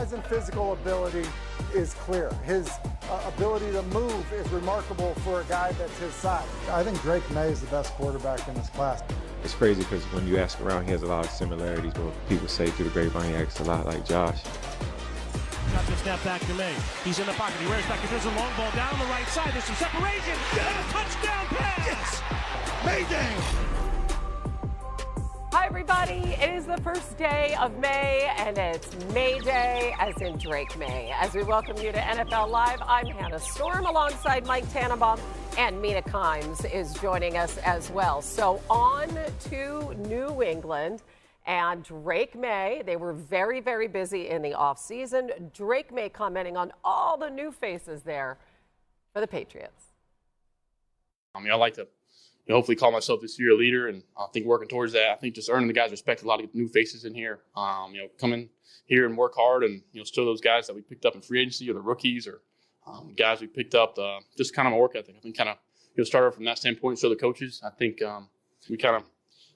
size and physical ability is clear. His ability to move is remarkable for a guy that's his size. I think Drake May is the best quarterback in this class. It's crazy because when you ask around, he has a lot of similarities. But people say through the grapevine, he acts a lot like Josh. Got the snap back to May. He's in the pocket. He wears back. He throws a long ball down the right side. There's some separation. Yeah. Touchdown pass. Yes. Mayday. Hi, everybody. It is the first day of May, and it's May Day, as in Drake May. As we welcome you to NFL Live, I'm Hannah Storm alongside Mike Tannenbaum, and Mina Kimes is joining us as well. So on to New England and Drake May. They were very, very busy in the offseason. Drake May commenting on all the new faces there for the Patriots. I like to hopefully call myself this year a leader, and I think working towards that. I think just earning the guys' respect. A lot of new faces in here. Come in here and work hard, and still those guys that we picked up in free agency or the rookies or guys we picked up. Just kind of my work ethic. I think kind of started from that standpoint. So the coaches, I think we kind of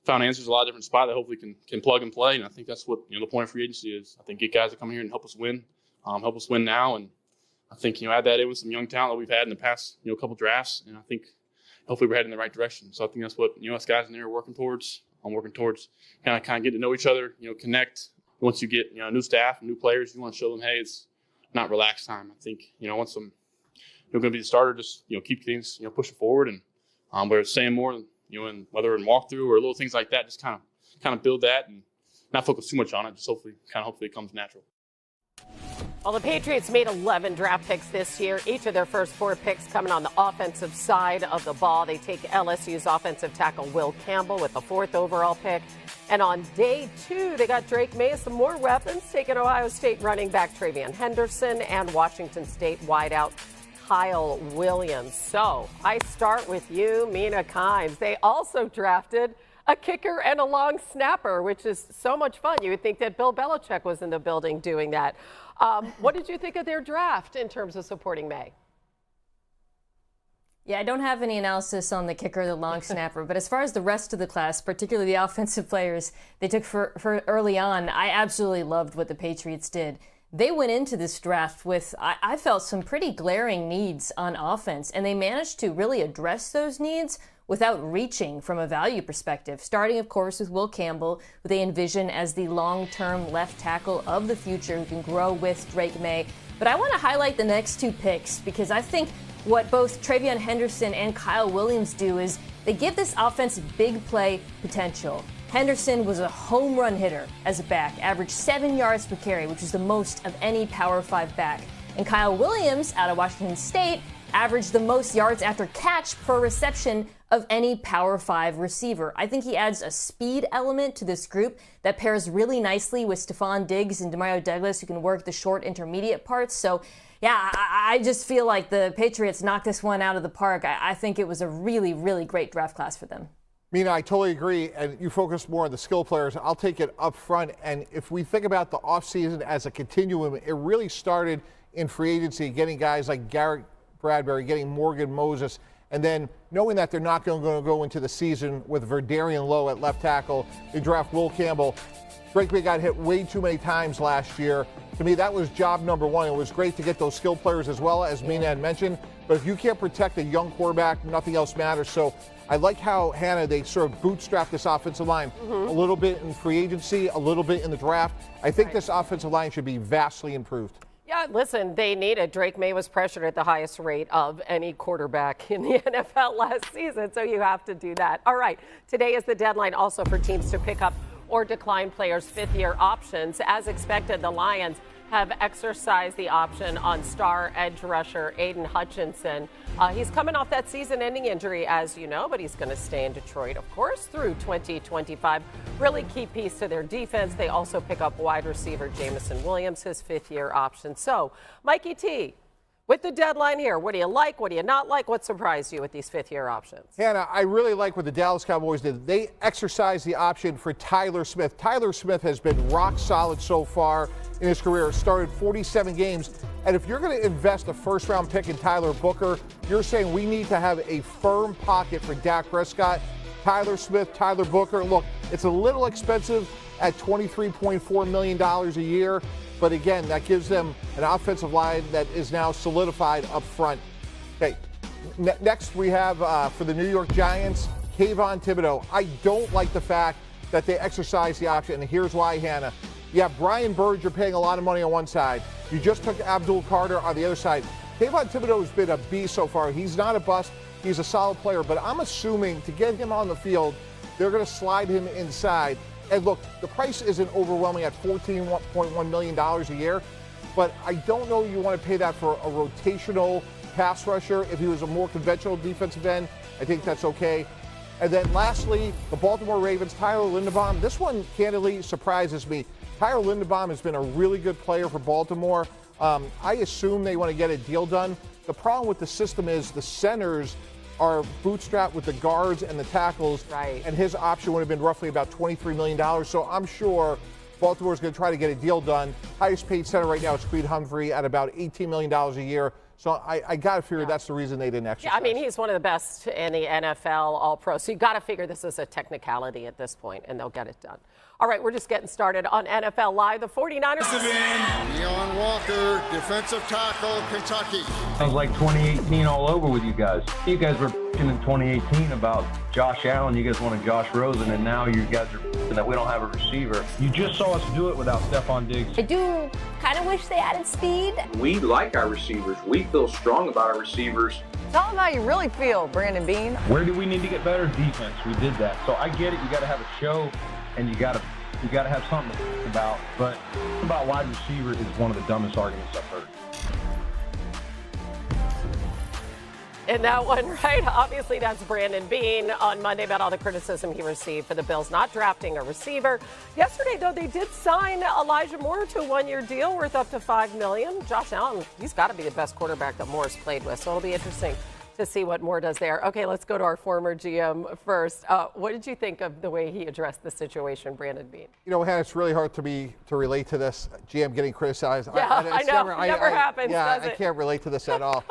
found answers in a lot of different spots that hopefully can plug and play. And I think that's what the point of free agency is. I think get guys to come here and help us win now. And I think add that in with some young talent that we've had in the past couple drafts, and I think hopefully we're heading in the right direction. So I think that's what us guys in there are working towards. I'm working towards kind of getting to know each other, connect. Once you get new staff and new players, you want to show them, hey, it's not relaxed time. I think once I'm going to be the starter, just keep things pushing forward, and whether it's saying more, and whether in walkthrough or little things like that, just kind of build that and not focus too much on it. Just hopefully it comes natural. Well, the Patriots made 11 draft picks this year. Each of their first 4 picks coming on the offensive side of the ball. They take LSU's offensive tackle Will Campbell with the 4th overall pick. And on day 2, they got Drake May, some more weapons, taking Ohio State running back Travion Henderson and Washington State wideout Kyle Williams. So I start with you, Mina Kimes. They also drafted a kicker and a long snapper, which is so much fun. You would think that Bill Belichick was in the building doing that. What did you think of their draft in terms of supporting May? Yeah, I don't have any analysis on the kicker or the long snapper, but as far as the rest of the class, particularly the offensive players they took for early on, I absolutely loved what the Patriots did. They went into this draft with, I felt, some pretty glaring needs on offense, and they managed to really address those needs without reaching from a value perspective, starting, of course, with Will Campbell, who they envision as the long-term left tackle of the future who can grow with Drake May. But I want to highlight the next 2 picks because I think what both Travion Henderson and Kyle Williams do is they give this offense big play potential. Henderson was a home run hitter as a back, averaged 7 yards per carry, which is the most of any Power 5 back. And Kyle Williams, out of Washington State, averaged the most yards after catch per reception of any Power 5 receiver. I think he adds a speed element to this group that pairs really nicely with Stephon Diggs and Demario Douglas, who can work the short intermediate parts. So, yeah, I just feel like the Patriots knocked this one out of the park. I think it was a really, really great draft class for them. Mina, I totally agree, and you focus more on the skill players. I'll take it up front, and if we think about the offseason as a continuum, it really started in free agency, getting guys like Garrett Bradbury, getting Morgan Moses, and then knowing that they're not going to go into the season with Verdarian Lowe at left tackle, they draft Will Campbell. Drake May got hit way too many times last year. To me, that was job number 1. It was great to get those skill players as well, as Mina had mentioned, but if you can't protect a young quarterback, nothing else matters. So I like how, Hannah, they sort of bootstrap this offensive line a little bit in free agency, a little bit in the draft. I think this offensive line should be vastly improved. Yeah, listen, they need it. Drake May was pressured at the highest rate of any quarterback in the NFL last season, so you have to do that. All right, today is the deadline also for teams to pick up or decline players' 5th-year options. As expected, the Lions have exercised the option on star edge rusher Aiden Hutchinson. He's coming off that season-ending injury, as you know, but he's going to stay in Detroit, of course, through 2025. Really key piece to their defense. They also pick up wide receiver Jamison Williams, his 5th-year option. So, Mikey T, with the deadline here, what do you like? What do you not like? What surprised you with these 5th-year options? Hannah, I really like what the Dallas Cowboys did. They exercised the option for Tyler Smith. Tyler Smith has been rock solid so far in his career. Started 47 games. And if you're going to invest a first-round pick in Tyler Booker, you're saying we need to have a firm pocket for Dak Prescott. Tyler Smith, Tyler Booker. Look, it's a little expensive at $23.4 million a year. But again, that gives them an offensive line that is now solidified up front. Okay, next we have for the New York Giants, Kayvon Thibodeau. I don't like the fact that they exercise the option, and here's why, Hannah. You have Brian Burge, you're paying a lot of money on one side. You just took Abdul Carter on the other side. Kayvon Thibodeau has been a beast so far. He's not a bust. He's a solid player, but I'm assuming to get him on the field, they're going to slide him inside. And look, the price isn't overwhelming at $14.1 million a year, but I don't know you want to pay that for a rotational pass rusher. If he was a more conventional defensive end, I think that's okay. And then lastly, the Baltimore Ravens, Tyler Linderbaum. This one candidly surprises me. Tyler Linderbaum has been a really good player for Baltimore. I assume they want to get a deal done. The problem with the system is the centers are bootstrapped with the guards and the tackles, right. And his option would have been roughly about $23 million. So I'm sure Baltimore's going to try to get a deal done. Highest paid center right now is Creed Humphrey at about $18 million a year. So I got to figure that's the reason they didn't exercise. Yeah, I mean, he's one of the best in the NFL, all-pro. So you got to figure this is a technicality at this point, and they'll get it done. All right, we're just getting started on NFL Live. The 49ers. Deion Walker, defensive tackle, Kentucky. Sounds like 2018 all over with you guys. You guys were in 2018 about Josh Allen. You guys wanted Josh Rosen, and now you guys are that we don't have a receiver. You just saw us do it without Stephon Diggs. I do kind of wish they added speed. We like our receivers. We feel strong about our receivers. Tell them how you really feel, Brandon Beane. Where do we need to get better? Defense. We did that. So I get it. You got to have a show, and you got to have something to think about. But about wide receiver is one of the dumbest arguments I've heard. In that one, right? Obviously, that's Brandon Beane on Monday about all the criticism he received for the Bills not drafting a receiver. Yesterday, though, they did sign Elijah Moore to a one-year deal worth up to $5 million. Josh Allen, he's got to be the best quarterback that Moore's played with, so it'll be interesting to see what Moore does there. Okay, let's go to our former GM first. What did you think of the way he addressed the situation, Brandon Beane? You know, Hannah, it's really hard to relate to this. GM getting criticized. Yeah, I know. It never happens, does it? I can't relate to this at all.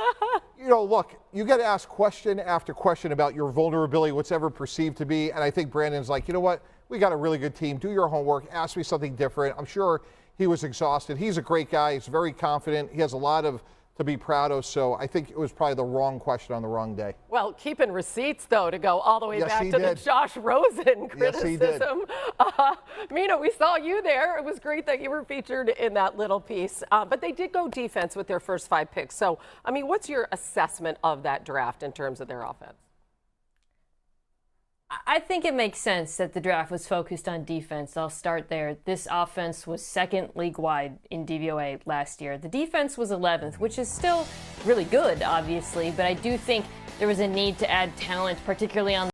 You know, look, you got to ask question after question about your vulnerability, what's ever perceived to be. And I think Brandon's like, you know what? We got a really good team. Do your homework. Ask me something different. I'm sure he was exhausted. He's a great guy. He's very confident. He has a lot to be proud of. So I think it was probably the wrong question on the wrong day. Well, keeping receipts, though, to go all the way back to the Josh Rosen criticism. Yes, Mina, we saw you there. It was great that you were featured in that little piece. But they did go defense with their first 5 picks. So, I mean, what's your assessment of that draft in terms of their offense? I think it makes sense that the draft was focused on defense. I'll start there. This offense was second league-wide in DVOA last year. The defense was 11th, which is still really good, obviously, but I do think there was a need to add talent, particularly on